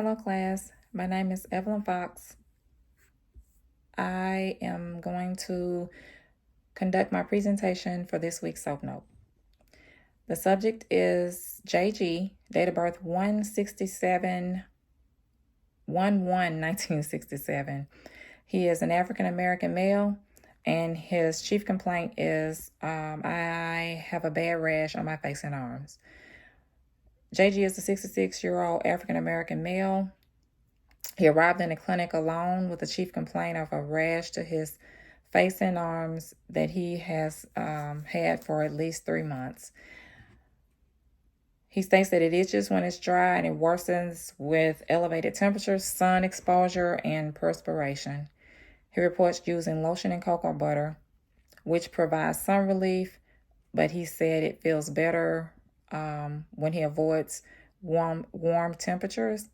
Hello, class. My name is Evelyn Fox. I am going to conduct my presentation for this week's Soap Note. The subject is JG, date of birth 1967. He is an African American male, and his chief complaint is I have a bad rash on my face and arms. JG is a 66-year-old African American male. He arrived in the clinic alone with a chief complaint of a rash to his face and arms that he has had for at least 3 months. He states that it itches when it's dry and it worsens with elevated temperatures, sun exposure, and perspiration. He reports using lotion and cocoa butter, which provides some relief, but he said it feels better when he avoids warm temperatures.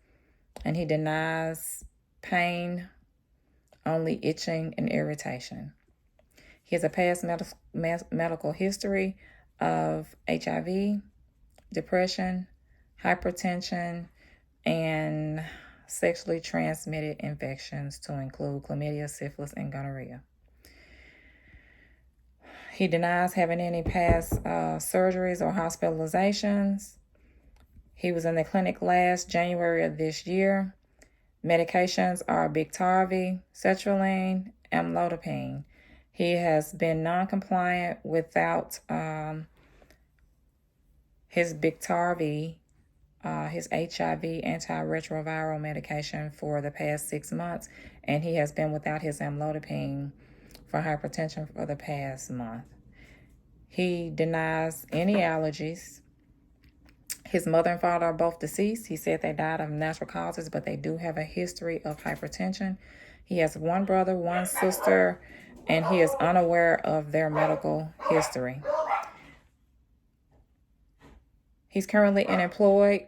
And he denies pain, only itching and irritation. He has a past medical history of HIV, depression, hypertension, and sexually transmitted infections to include chlamydia, syphilis, and gonorrhea. He denies having any past surgeries or hospitalizations. He was in the clinic last January of this year. Medications are Biktarvy, sertraline, amlodipine. He has been non-compliant without his Biktarvy, his HIV antiretroviral medication for the past 6 months, and he has been without his amlodipine for hypertension for the past month. He denies any allergies. His mother and father are both deceased. He said they died of natural causes, but they do have a history of hypertension. He has one brother, one sister, and he is unaware of their medical history. He's currently unemployed.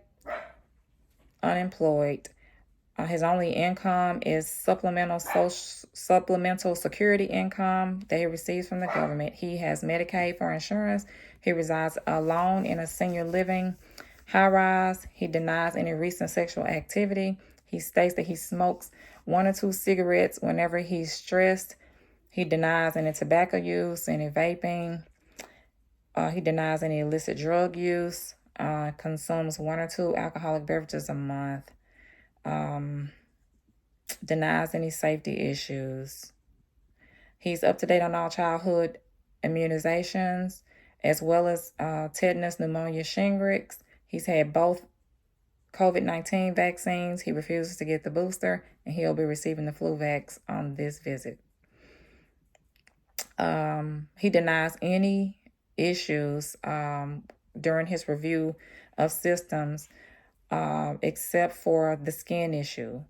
His only income is supplemental security income that he receives from the government. He has Medicaid for insurance. He resides alone in a senior living high-rise. He denies any recent sexual activity. He states that he smokes 1 or 2 cigarettes whenever he's stressed. He denies any tobacco use, any vaping. He denies any illicit drug use. Consumes 1 or 2 alcoholic beverages a month. Denies any safety issues. He's up to date on all childhood immunizations, as well as tetanus, pneumonia, Shingrix. He's had both COVID-19 vaccines. He refuses to get the booster, and he'll be receiving the flu vax on this visit. He denies any issues during his review of systems, except for the skin issue,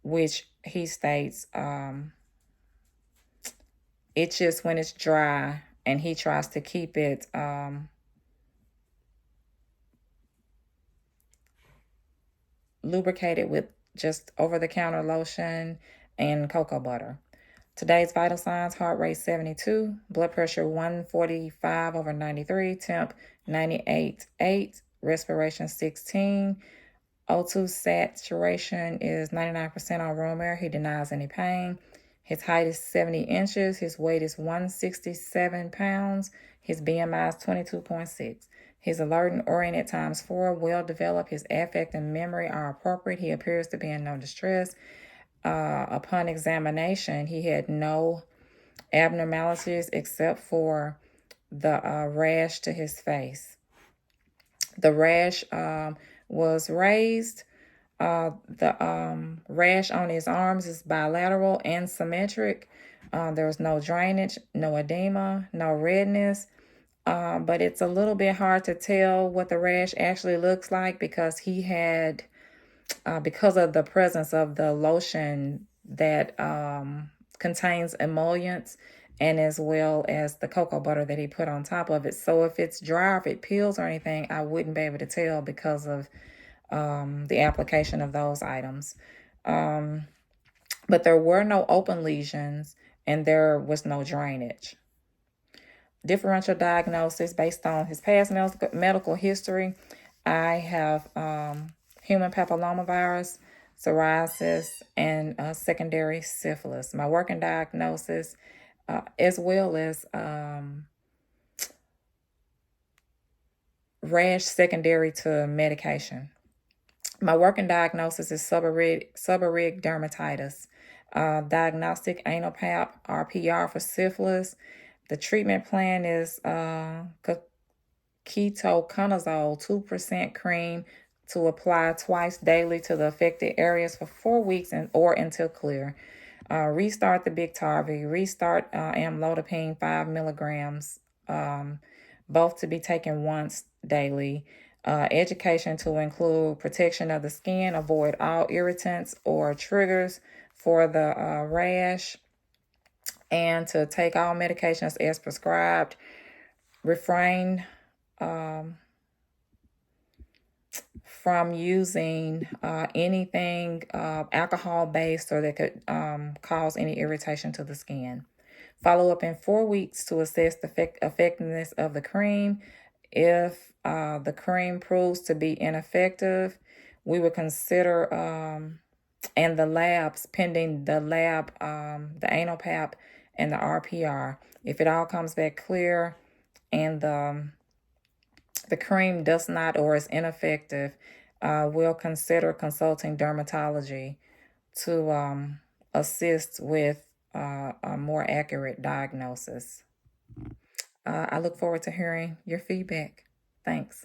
which he states itches when it's dry, and he tries to keep it lubricated with just over-the-counter lotion and cocoa butter. Today's vital signs: heart rate 72, blood pressure 145/93, temp 98.8, respiration 16, O2 saturation is 99% on room air. He denies any pain. His height is 70 inches. His weight is 167 pounds. His BMI is 22.6. His alert and oriented ×4, well developed. His affect and memory are appropriate. He appears to be in no distress. Upon examination, he had no abnormalities except for the rash to his face. The rash was raised. The rash on his arms is bilateral and symmetric. There was no drainage, no edema, no redness. But it's a little bit hard to tell what the rash actually looks like because he had, because of the presence of the lotion that contains emollients, and as well as the cocoa butter that he put on top of it. So if it's dry, if it peels or anything, I wouldn't be able to tell because of the application of those items. But there were no open lesions and there was no drainage. Differential diagnosis based on his past medical history. I have human papillomavirus, psoriasis, and secondary syphilis. My working diagnosis, as well as rash secondary to medication. My working diagnosis is seborrheic dermatitis. Diagnostic anal pap, RPR for syphilis. The treatment plan is ketoconazole 2% cream to apply twice daily to the affected areas for 4 weeks or until clear. Restart the Biktarvy. Restart amlodipine 5 milligrams, both to be taken once daily. Education to include protection of the skin, avoid all irritants or triggers for the rash, and to take all medications as prescribed. Refrain from using anything alcohol-based or that could cause any irritation to the skin. Follow up in 4 weeks to assess the effectiveness of the cream. If the cream proves to be ineffective, we would consider, and the labs, pending the lab, the anal pap and the RPR. If it all comes back clear and the cream does not or is ineffective, we'll consider consulting dermatology to assist with a more accurate diagnosis. I look forward to hearing your feedback. Thanks.